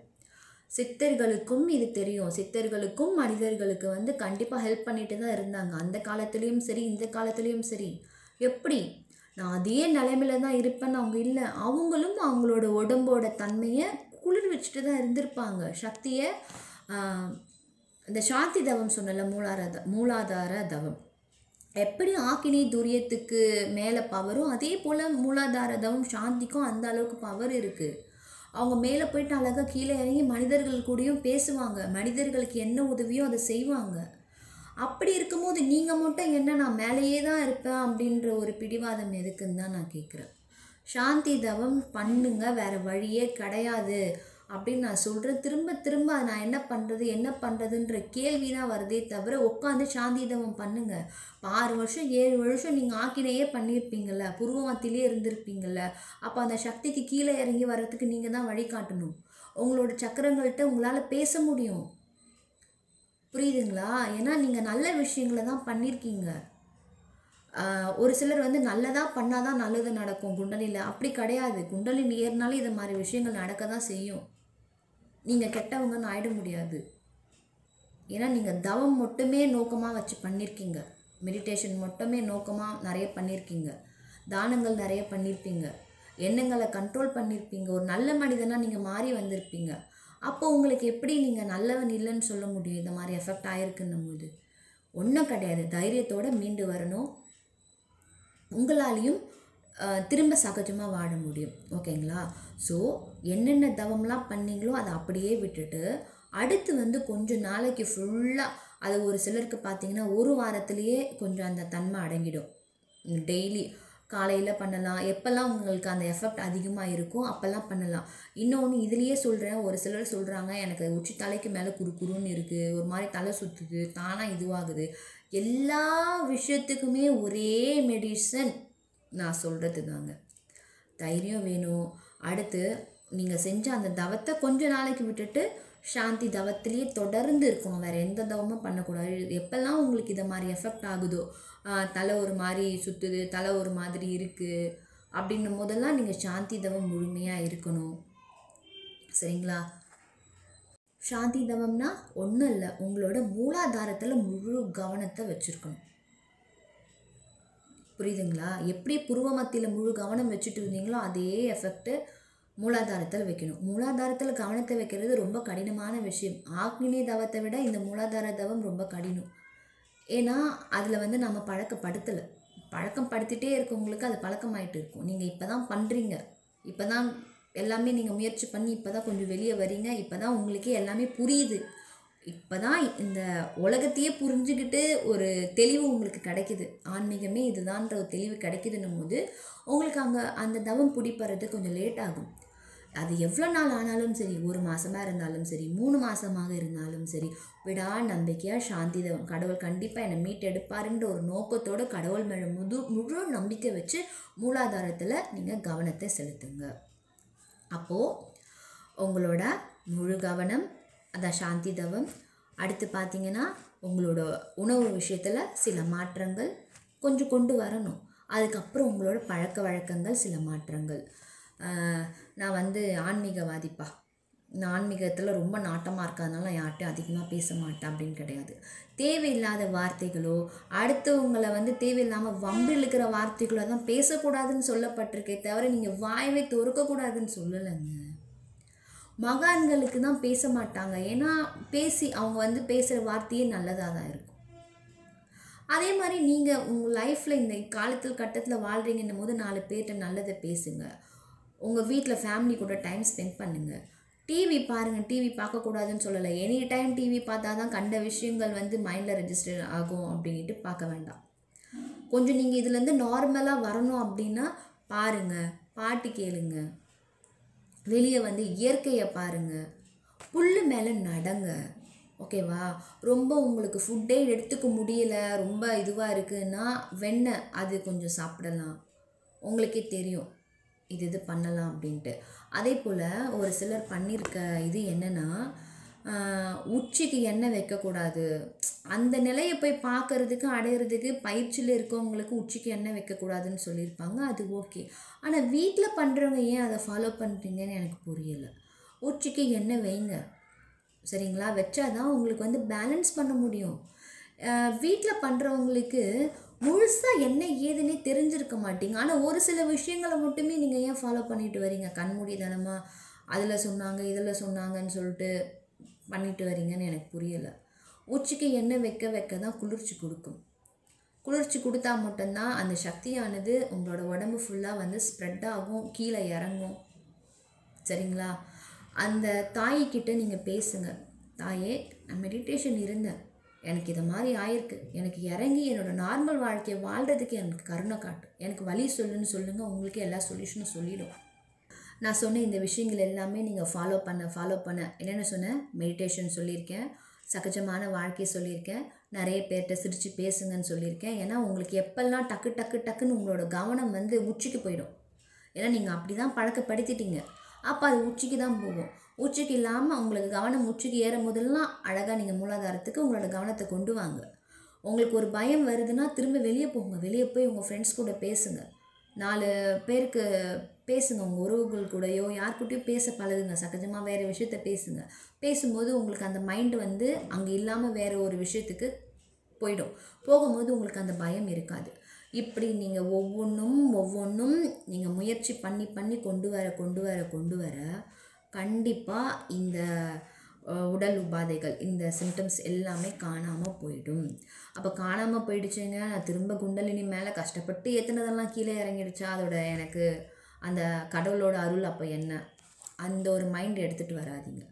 சித்தர்களுக்கும் இது தெரியும். சித்தர்களுக்கும் மனிதர்களுக்கு வந்து கண்டிப்பாக ஹெல்ப் பண்ணிட்டு தான் இருந்தாங்க. அந்த காலத்துலேயும் சரி, இந்த காலத்துலேயும் சரி. எப்படி நான் அதே நிலைமையில தான் இருப்பேன்னு அவங்க இல்லை. அவங்களும் அவங்களோட உடம்போட தன்மையை குளிர் வச்சுட்டு தான் இருந்திருப்பாங்க. சக்தியை இந்த சாந்தி தவம் சொன்னல, மூலாதார தவம் எப்படி ஆக்கினி துரியத்துக்கு மேலே பவரும், அதே போல் மூலாதார தவம் சாந்திக்கும் அந்த அளவுக்கு பவர் இருக்குது. அவங்க மேலே போயிட்டு அழகாக கீழே இறங்கி மனிதர்கள் கூடயும் பேசுவாங்க. மனிதர்களுக்கு என்ன உதவியோ அதை செய்வாங்க. அப்படி இருக்கும்போது நீங்கள் மட்டும் என்ன நான் மேலேயே தான் இருப்பேன் அப்படின்ற ஒரு பிடிவாதம் எதுக்குன்னு தான் நான் கேட்குறேன். சாந்தி தவம் பண்ணுங்க, வேறு வழியே கிடையாது அப்படின்னு நான் சொல்கிறேன். திரும்ப திரும்ப நான் என்ன பண்ணுறதுன்ற கேள்வி தான் வருதே தவிர உட்காந்து சாந்தி தவம் பண்ணுங்கள். 6 வருஷம் 7 வருஷம் நீங்கள் ஆக்கினையே பண்ணியிருப்பீங்கள்ல, புருவமத்திலே இருந்திருப்பீங்கள்ல. அப்போ அந்த சக்திக்கு கீழே இறங்கி வர்றதுக்கு நீங்கள் தான் வழிகாட்டணும். உங்களோட சக்கரங்கள்கிட்ட உங்களால் பேச முடியும். புரியுதுங்களா? ஏன்னா நீங்கள் நல்ல விஷயங்களை தான் பண்ணியிருக்கீங்க. ஒரு சிலர் வந்து நல்லதாக பண்ணால் தான் நல்லது நடக்கும் குண்டலினியில். அப்படி கிடையாது. குண்டலினி ஏறினாலே இது மாதிரி விஷயங்கள் நடக்க தான் செய்யும். நீங்கள் கெட்டவங்கன்னு ஆகிட முடியாது. ஏன்னா நீங்கள் தவம் மட்டுமே நோக்கமாக வச்சு பண்ணியிருக்கீங்க. மெடிடேஷன் மட்டுமே நோக்கமாக நிறைய பண்ணியிருக்கீங்க. தானங்கள் நிறைய பண்ணியிருப்பீங்க. எண்ணங்களை கண்ட்ரோல் பண்ணியிருப்பீங்க. ஒரு நல்ல மனிதனாக நீங்கள் மாறி வந்திருப்பீங்க. அப்போ உங்களுக்கு எப்படி நீங்கள் நல்லவன் இல்லைன்னு சொல்ல முடியும்? இந்த மாதிரி எஃபெக்ட் ஆகிருக்குன்னும் போது ஒன்றும் கிடையாது. தைரியத்தோடு மீண்டு வரணும். உங்களாலையும் திரும்ப சகஜமாக வாழ முடியும். ஓகேங்களா? ஸோ என்னென்ன தவம்லாம் பண்ணிங்களோ அதை அப்படியே விட்டுட்டு அடுத்து வந்து கொஞ்சம் நாளைக்கு ஃபுல்லாக அது ஒரு சிலருக்கு பார்த்திங்கன்னா ஒரு வாரத்துலேயே கொஞ்சம் அந்த தன்மை அடங்கிடும். டெய்லி காலையில் பண்ணலாம். எப்போல்லாம் உங்களுக்கு அந்த எஃபெக்ட் அதிகமாக இருக்கும் அப்போல்லாம் பண்ணலாம். இன்னொன்று இதுலேயே சொல்கிறேன், ஒரு சிலர் சொல்கிறாங்க எனக்கு உச்சி தலைக்கு மேலே குறுன்னு இருக்குது, ஒரு மாதிரி தலை சுற்றுது, தானாக இதுவாகுது. எல்லா விஷயத்துக்குமே ஒரே மெடிசன் நான் சொல்கிறது தாங்க. தைரியம் வேணும். அடுத்து நீங்கள் செஞ்ச அந்த தவத்தை கொஞ்ச நாளைக்கு விட்டுட்டு சாந்தி தவத்திலேயே தொடர்ந்து இருக்கணும். வேறு எந்த தவமும் பண்ணக்கூடாது. எப்போல்லாம் உங்களுக்கு இதை மாதிரி எஃபெக்ட் ஆகுதோ, தலை ஒரு மாதிரி சுற்றுது, தலை ஒரு மாதிரி இருக்குது அப்படின்னும் போதெல்லாம் நீங்கள் சாந்தி தவம் முழுமையாக இருக்கணும். சரிங்களா? சாந்தி தவம்னா ஒன்றும் இல்லை, உங்களோட மூலாதாரத்தில் முழு கவனத்தை வச்சுருக்கணும். புரியுதுங்களா? எப்படி புருவ மத்தியில் முழு கவனம் வச்சுட்டு இருந்தீங்களோ அதே எஃபெக்ட்டு மூலாதாரத்தில் வைக்கணும். மூலாதாரத்தில் கவனத்தை வைக்கிறது ரொம்ப கடினமான விஷயம். ஆக்னி தவத்தை விட இந்த மூலாதார தவம் ரொம்ப கடினம். ஏன்னா அதில் வந்து நம்ம பழக்கம் படுத்திகிட்டே இருக்கவங்களுக்கு அது பழக்கமாயிட்டு இருக்கும். நீங்கள் இப்போ தான் பண்ணுறீங்க, இப்போ தான் எல்லாமே நீங்கள் முயற்சி பண்ணி இப்போ தான் கொஞ்சம் வெளியே வரீங்க, இப்போ தான் உங்களுக்கே எல்லாமே புரியுது, இப்போ தான் இந்த உலகத்தையே புரிஞ்சுக்கிட்டு ஒரு தெளிவு உங்களுக்கு கிடைக்கிது. ஆன்மீகமே இதுதான்ற ஒரு தெளிவு கிடைக்குதுன்னும் போது உங்களுக்கு அங்கே அந்த தவம் பிடிப்பறது கொஞ்சம் லேட் ஆகும். அது எவ்வளோ நாள் ஆனாலும் சரி, 1 மாதமாக இருந்தாலும் சரி, 3 மாதமாக இருந்தாலும் சரி, விடா நம்பிக்கையாக சாந்தி தவம், கடவுள் கண்டிப்பாக என்னை மீட்டெடுப்பாருன்ற ஒரு நோக்கத்தோடு கடவுள் மேலே முழு நம்பிக்கை வச்சு மூலாதாரத்தில் நீங்கள் கவனத்தை செலுத்துங்க. அப்போது உங்களோட முழு கவனம் அதான் சாந்தி தவம். அடுத்து பார்த்திங்கன்னா உங்களோட உணவு விஷயத்தில் சில மாற்றங்கள் கொஞ்சம் கொண்டு வரணும். அதுக்கப்புறம் உங்களோட பழக்க வழக்கங்கள் சில மாற்றங்கள். நான் வந்து ஆன்மீகவாதிப்பா, நான் ஆன்மீகத்தில் ரொம்ப நாட்டமாக இருக்கிறதுனால நான் யார்கிட்டையும் அதிகமாக பேச மாட்டேன் அப்படின்னு கிடையாது. தேவையில்லாத வார்த்தைகளோ அடுத்தவங்களை வந்து தேவையில்லாமல் வம்பு இழுக்கிற வார்த்தைகளோ தான் பேசக்கூடாதுன்னு சொல்லப்பட்டிருக்கே தவிர நீங்கள் வாயவே திறக்கக்கூடாதுன்னு சொல்லலைங்க. மகான்களுக்கு தான் பேச மாட்டாங்க. ஏன்னா அவங்க வந்து பேசுகிற வார்த்தையே நல்லதாக தான் இருக்கும். அதே மாதிரி நீங்கள் உங்கள் லைஃப்பில் இந்த கட்டத்தில் வாழ்கிறீங்கன்னும் போது 4 பேர்கிட்ட நல்லதை பேசுங்க. உங்கள் வீட்டில் ஃபேமிலி கூட டைம் ஸ்பெண்ட் பண்ணுங்கள். டிவி பாருங்கள், டிவி பார்க்கக்கூடாதுன்னு சொல்லலை. எனி டைம் டிவி பார்த்தா தான் கண்ட விஷயங்கள் வந்து மைண்டில் ரெஜிஸ்டர் ஆகும் அப்படின்ட்டு பார்க்க வேண்டாம். கொஞ்சம் நீங்கள் இதுலேருந்து நார்மலாக வரணும் அப்படின்னா பாருங்கள், பாட்டு கேளுங்க, வெளியே வந்து இயற்கையை பாருங்கள், புல் மேலே நடங்க. ஓகேவா? ரொம்ப உங்களுக்கு ஃபுட்டே எடுத்துக்க முடியல, ரொம்ப இதுவாக இருக்குதுன்னா வெண்ணெய் அது கொஞ்சம் சாப்பிடலாம். உங்களுக்கே தெரியும் இது பண்ணலாம் அப்படின்ட்டு. அதே போல் ஒரு சிலர் பண்ணியிருக்க இது என்னென்னா, உச்சிக்கு எண்ணெய் வைக்கக்கூடாது. அந்த நிலையை போய் பார்க்குறதுக்கு அடையிறதுக்கு பயிற்சியில் இருக்கவங்களுக்கு உச்சிக்கு எண்ணெய் வைக்கக்கூடாதுன்னு சொல்லியிருப்பாங்க. அது ஓகே. ஆனால் வீட்டில் பண்ணுறவங்க ஏன் அதை ஃபாலோ பண்ணுறீங்கன்னு எனக்கு புரியலை. உச்சிக்கு எண்ணெய் வைங்க. சரிங்களா? வச்சா தான் உங்களுக்கு வந்து பேலன்ஸ் பண்ண முடியும். வீட்டில் பண்ணுறவங்களுக்கு முழுசாக என்ன ஏதுன்னே தெரிஞ்சிருக்க மாட்டீங்க. ஆனால் ஒரு சில விஷயங்களை மட்டுமே நீங்கள் ஏன் ஃபாலோ பண்ணிட்டு வரீங்க? கண்மூடித்தனமாக அதில் சொன்னாங்க இதில் சொன்னாங்கன்னு சொல்லிட்டு பண்ணிட்டு வரீங்கன்னு எனக்கு புரியலை. உச்சிக்கு எண்ணெய் வைக்க வைக்க தான் குளிர்ச்சி கொடுக்கும். குளிர்ச்சி கொடுத்தா மட்டும்தான் அந்த சக்தியானது உங்களோட உடம்பு ஃபுல்லாக வந்து ஸ்ப்ரெட் ஆகும், கீழே இறங்கும். சரிங்களா? அந்த தாய்கிட்ட நீங்கள் பேசுங்க. தாயே, நான் மெடிடேஷன் இருந்தேன், எனக்கு இதை மாதிரி ஆயிருக்கு, எனக்கு இறங்கி என்னோடய நார்மல் வாழ்க்கையை வாழ்கிறதுக்கு எனக்கு கருணை காட்டு, எனக்கு வழி சொல்லுன்னு சொல்லுங்கள். உங்களுக்கு எல்லா சொல்யூஷனும் சொல்லிடும். நான் சொன்ன இந்த விஷயங்கள் எல்லாமே நீங்கள் ஃபாலோ பண்ண என்னென்ன சொன்னேன்? மெடிடேஷன் சொல்லியிருக்கேன், சகஜமான வாழ்க்கை சொல்லியிருக்கேன், நிறைய பேர்கிட்ட சிரித்து பேசுங்கன்னு சொல்லியிருக்கேன். ஏன்னா உங்களுக்கு எப்பெல்லாம் டக்குன்னு உங்களோட கவனம் வந்து உச்சிக்கு போயிடும். ஏன்னா நீங்கள் அப்படி தான் பழக்கப்படுத்திட்டீங்க. அப்போ அது உச்சிக்கு தான் போகும். உச்சிக்கு இல்லாமல் உங்களுக்கு கவனம் உச்சிக்கு ஏறும் போதெல்லாம் அழகாக நீங்கள் மூலாதாரத்துக்கு உங்களோட கவனத்தை கொண்டு வாங்க. உங்களுக்கு ஒரு பயம் வருதுன்னா திரும்ப வெளியே போங்க. வெளியே போய் உங்கள் ஃப்ரெண்ட்ஸ் கூட பேசுங்க. 4 பேருக்கு பேசுங்க. உங்கள் உறவுகள் கூடயோ யார்கிட்டையும் பேச பழகுங்க. சகஜமாக வேறு விஷயத்த பேசுங்க. பேசும்போது உங்களுக்கு அந்த மைண்டு வந்து அங்கே இல்லாமல் வேறு ஒரு விஷயத்துக்கு போயிடும். போகும்போது உங்களுக்கு அந்த பயம் இருக்காது. இப்படி நீங்கள் ஒவ்வொன்றும் நீங்கள் முயற்சி பண்ணி கொண்டு வர கண்டிப்பாக இந்த உடல் உபாதைகள், இந்த சிம்டம்ஸ் எல்லாமே காணாமல் போயிடும். அப்போ காணாமல் போயிடுச்சுங்க, நான் திரும்ப குண்டலினி மேலே கஷ்டப்பட்டு ஏற்றுனதெல்லாம் கீழே இறங்கிடுச்சா, அதோட எனக்கு அந்த கடவுளோட அருள் அப்போ என்ன? அந்த ஒரு மைண்ட் எடுத்துகிட்டு வராதிங்க.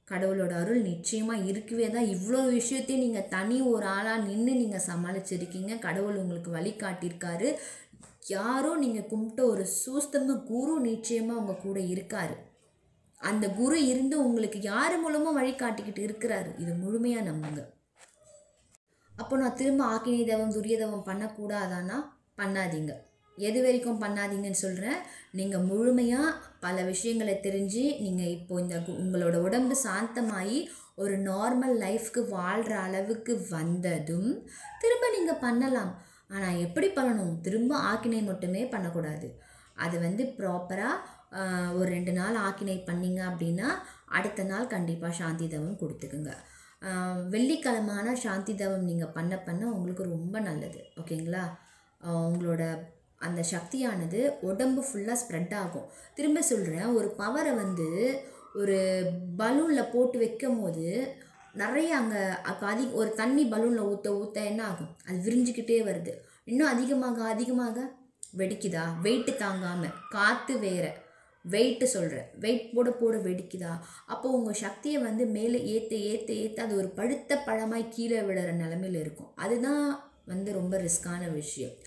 கடவுளோட அருள் நிச்சயமாக இருக்கவே தான் இவ்வளோ விஷயத்தையும் நீங்கள் தனி ஒரு ஆளாக நின்று நீங்கள் சமாளிச்சிருக்கீங்க. கடவுள் உங்களுக்கு வழி காட்டியிருக்காரு. யாரோ நீங்கள் கும்பிட்ட ஒரு சூஸ்தம குரு நிச்சயமாக உங்கள் கூட இருக்கார். அந்த குரு இருந்து உங்களுக்கு யார் மூலமாக வழி காட்டிக்கிட்டு இருக்கிறாரு. இது முழுமையாக நம்புங்க. அப்போ நான் திரும்ப ஆக்கினி தவம் துரியதவம் பண்ணக்கூடாதானா? பண்ணாதீங்க. எது வரைக்கும் பண்ணாதீங்கன்னு சொல்கிறேன். நீங்கள் முழுமையாக பல விஷயங்களை தெரிஞ்சு நீங்கள் இப்போது இந்த உங்களோட உடம்பு சாந்தமாகி ஒரு நார்மல் லைஃப்க்கு வாழ்கிற அளவுக்கு வந்ததும் திரும்ப நீங்கள் பண்ணலாம். ஆனால் எப்படி பண்ணணும்? திரும்ப ஆக்கினை மட்டுமே பண்ணக்கூடாது. அது வந்து ப்ராப்பராக ஒரு 2 நாள் ஆக்கினை பண்ணிங்க அப்படின்னா அடுத்த நாள் கண்டிப்பாக சாந்தி தவம் கொடுத்துக்குங்க. வெள்ளிக்கிழமான சாந்தி தவம் நீங்கள் பண்ண உங்களுக்கு ரொம்ப நல்லது. ஓகேங்களா? உங்களோட அந்த சக்தியானது உடம்பு ஃபுல்லாக ஸ்ப்ரெட் ஆகும். திரும்ப சொல்கிறேன், ஒரு பவரை வந்து ஒரு பலூனில் போட்டு வைக்கும் போது நிறைய அங்கே அப்போ ஒரு தண்ணி பலூனில் ஊற்ற என்ன ஆகும்? அது விரிஞ்சிக்கிட்டே வருது. இன்னும் அதிகமாக வெடிக்குதா? வெயிட்டு தாங்காமல், காற்று வேறு வெயிட்டு சொல்கிறேன், வெயிட் போட வெடிக்குதா? அப்போ உங்கள் சக்தியை வந்து மேலே ஏற்ற அது ஒரு பழுத்த பழமாய் கீழே விடுற நிலமையில் இருக்கும். அதுதான் வந்து ரொம்ப ரிஸ்கான விஷயம்.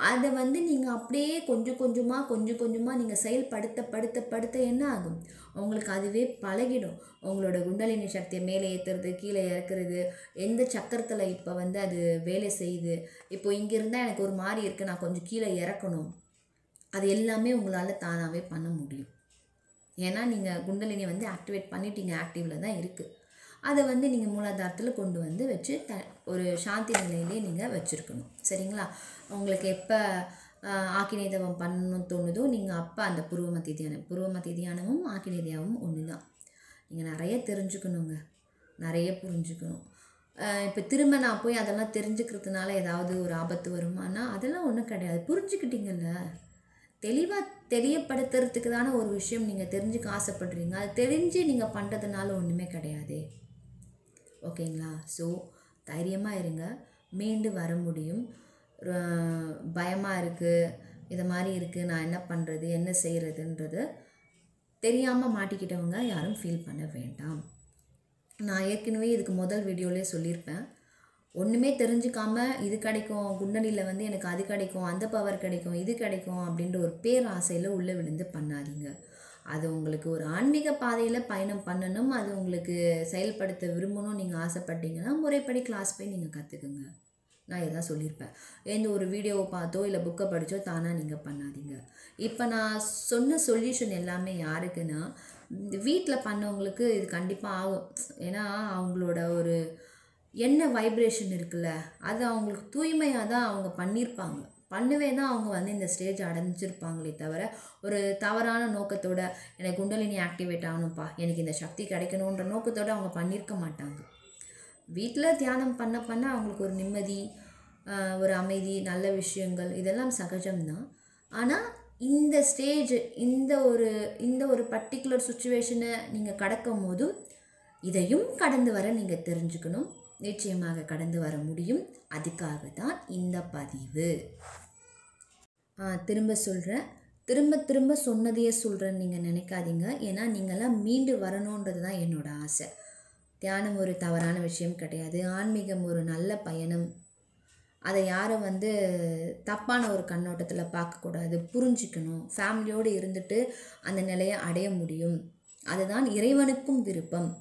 அதை வந்து நீங்கள் அப்படியே கொஞ்சம் கொஞ்சமாக நீங்கள் செயல்படுத்த என்ன ஆகும்? உங்களுக்கு அதுவே பழகிடும். உங்களோட குண்டலினி சக்தியை மேலே ஏற்றுறது, கீழே இறக்குறது, எந்த சக்கரத்தில் இப்போ வந்து அது வேலை செய்யுது, இப்போ இங்கே இருந்தால் எனக்கு ஒரு மாதிரி இருக்குது, நான் கொஞ்சம் கீழே இறக்கணும், அது எல்லாமே உங்களால் தானாகவே பண்ண முடியும். ஏன்னா நீங்கள் குண்டலினியை வந்து ஆக்டிவேட் பண்ணிட்டீங்க, ஆக்டிவில் தான் இருக்குது. அதை வந்து நீங்கள் மூலாதாரத்தில் கொண்டு வந்து வச்சு ஒரு சாந்தி நிலையிலே நீங்கள் வச்சுருக்கணும். சரிங்களா? உங்களுக்கு எப்போ ஆக்கினை தவம் பண்ணணும்னு தோணுதோ நீங்கள் அப்போ அந்த புருவமத்தி தியானமும் ஆக்கினை தியானமும் ஒன்று தான். நீங்கள் நிறைய தெரிஞ்சுக்கணுங்க, நிறைய புரிஞ்சுக்கணும். இப்போ திரும்ப நான் போய் அதெல்லாம் தெரிஞ்சுக்கிறதுனால ஏதாவது ஒரு ஆபத்து வருமானா? அதெல்லாம் ஒன்றும் கிடையாது. புரிஞ்சுக்கிட்டீங்கல்ல, தெளிவாக தெரியப்படுத்துறதுக்கு தானே ஒரு விஷயம் நீங்கள் தெரிஞ்சுக்க ஆசைப்படுறீங்க. அது தெரிஞ்சு நீங்கள் பண்ணுறதுனால ஒன்றுமே கிடையாது. ஓகேங்களா? ஸோ தைரியமாக இருங்க, மீண்டு வர முடியும். பயமாக இருக்குது, இதை மாதிரி இருக்குது, நான் என்ன பண்ணுறது, என்ன செய்கிறதுன்றது தெரியாமல் மாட்டிக்கிட்டவங்க யாரும் ஃபீல் பண்ண வேண்டாம். நான் ஏற்கனவே இதுக்கு முதல் வீடியோவிலே சொல்லியிருப்பேன். ஒன்றுமே தெரிஞ்சுக்காமல் இது கிடைக்கும், குண்டலியில் வந்து எனக்கு அது கிடைக்கும், அந்த பவர் கிடைக்கும், இது கிடைக்கும் அப்படின்ற ஒரு பேராசையில் உள்ளே விழுந்து பண்ணாதீங்க. அது உங்களுக்கு ஒரு ஆன்மீக பாதையில் பயணம் பண்ணணும், அது உங்களுக்கு செயல்படுத்த விரும்பணும் நீங்கள் ஆசைப்பட்டீங்கன்னா முறைப்படி கிளாஸ் போய் நீங்கள் கற்றுக்குங்க. நான் இதான் சொல்லியிருப்பேன். எந்த ஒரு வீடியோவை பார்த்தோ இல்லை புக்கை படித்தோ தானாக நீங்கள் பண்ணாதீங்க. இப்போ நான் சொன்ன சொல்யூஷன் எல்லாமே யாருக்குன்னா, வீட்டில் பண்ணவங்களுக்கு இது கண்டிப்பாக ஆகும். ஏன்னா அவங்களோட ஒரு என்ன வைப்ரேஷன் இருக்குல்ல, அது அவங்களுக்கு தூய்மையாக தான் அவங்க பண்ணியிருப்பாங்க. பண்ணவே தான் அவங்க வந்து இந்த ஸ்டேஜ் அடைஞ்சிருப்பாங்களே தவிர ஒரு தவறான நோக்கத்தோட எனக்கு குண்டலினி ஆக்டிவேட் ஆகணும்ப்பா, எனக்கு இந்த சக்தி கிடைக்கணுன்ற நோக்கத்தோடு அவங்க பண்ணியிருக்க மாட்டாங்க. வீட்டில் தியானம் பண்ண பண்ண அவங்களுக்கு ஒரு நிம்மதி, ஒரு அமைதி, நல்ல விஷயங்கள் இதெல்லாம் சகஜம்தான். ஆனால் இந்த ஸ்டேஜ் இந்த ஒரு பர்டிகுலர் சுச்சுவேஷனை நீங்கள் கடக்கும் போதும் இதையும் கடந்து வர நீங்கள் தெரிஞ்சுக்கணும். நிச்சயமாக கடந்து வர முடியும். அதுக்காக தான் இந்த பதிவு. திரும்ப சொல்கிறேன், திரும்ப திரும்ப சொன்னதையே சொல்கிறேன்னு நீங்கள் நினைக்காதீங்க. ஏன்னா நீங்கள்லாம் மீண்டு வரணுன்றது தான் என்னோடய ஆசை. தியானம் ஒரு தவறான விஷயம் கிடையாது. ஆன்மீகம் ஒரு நல்ல பயணம். அதை யாரும் வந்து தப்பான ஒரு கண்ணோட்டத்தில் பார்க்கக்கூடாது, புரிஞ்சிக்கணும். ஃபேமிலியோடு இருந்துட்டு அந்த நிலையை அடைய முடியும். அதுதான் இறைவனுக்கும் விருப்பம்.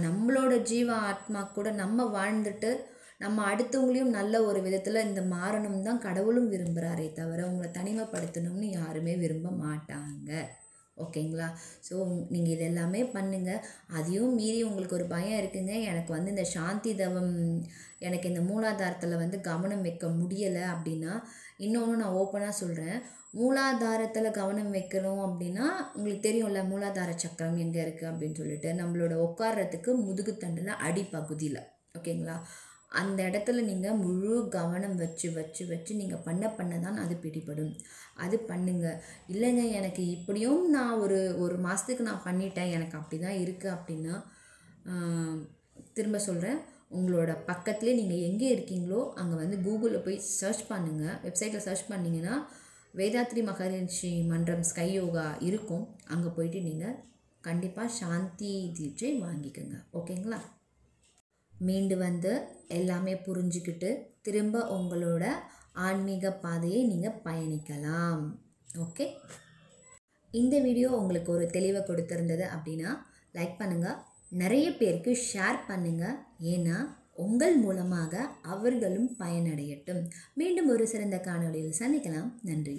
நம்மளோட ஜீவ ஆத்மா கூட நம்ம வாழ்ந்துட்டு நம்ம அடுத்தவங்களையும் நல்ல ஒரு விதத்தில் இந்த மாறணும் தான் கடவுளும் விரும்புகிறாரே தவிர உங்களை தனிமைப்படுத்தணும்னு யாருமே விரும்ப மாட்டாங்க. ஓகேங்களா? ஸோ நீங்கள் இதெல்லாமே பண்ணுங்கள். அதையும் மீறி உங்களுக்கு ஒரு பயம் இருக்குங்க, எனக்கு வந்து இந்த சாந்தி தவம், எனக்கு இந்த மூலாதாரத்தில் வந்து கவனம் வைக்க முடியலை அப்படின்னா, இன்னொன்று நான் ஓப்பனாக சொல்கிறேன். மூலாதாரத்தில் கவனம் வைக்கணும் அப்படின்னா உங்களுக்கு தெரியும்ல, மூலாதார சக்கரம் எங்கே இருக்குது அப்படின்னு சொல்லிட்டு, நம்மளோட உட்கார்றதுக்கு முதுகுத்தண்டில் அடிப்பகுதியில். ஓகேங்களா? அந்த இடத்துல நீங்கள் முழு கவனம் வச்சு வச்சு வச்சு நீங்கள் பண்ண தான் அது பிடிபடும். அது பண்ணுங்கள். இல்லைங்க எனக்கு இப்படியும் நான் ஒரு மாதத்துக்கு நான் பண்ணிட்டேன், எனக்கு அப்படி தான் இருக்குது அப்படின்னா, திரும்ப சொல்கிறேன், உங்களோட பக்கத்துலேயே நீங்கள் எங்கே இருக்கீங்களோ அங்கே வந்து கூகுளில் போய் சர்ச் பண்ணுங்கள். வெப்சைட்டில் சர்ச் பண்ணிங்கன்னா வேதாத்ரி மகரிஷி மன்றம் ஸ்கை யோகா இருக்கும். அங்கே போயிட்டு நீங்கள் கண்டிப்பாக சாந்தி தீட்சை வாங்கிக்கோங்க. ஓகேங்களா? மீண்டு வந்து எல்லாமே புரிஞ்சுக்கிட்டு திரும்ப உங்களோட ஆன்மீக பாதையை நீங்கள் பயணிக்கலாம். ஓகே, இந்த வீடியோ உங்களுக்கு ஒரு தெளிவை கொடுத்துருந்தது அப்படின்னா லைக் பண்ணுங்கள், நிறைய பேருக்கு ஷேர் பண்ணுங்கள். ஏன்னா உங்கள் மூலமாக அவர்களும் பயனடையட்டும். மீண்டும் ஒரு சிறந்த காணொளியில் சந்திக்கலாம். நன்றி.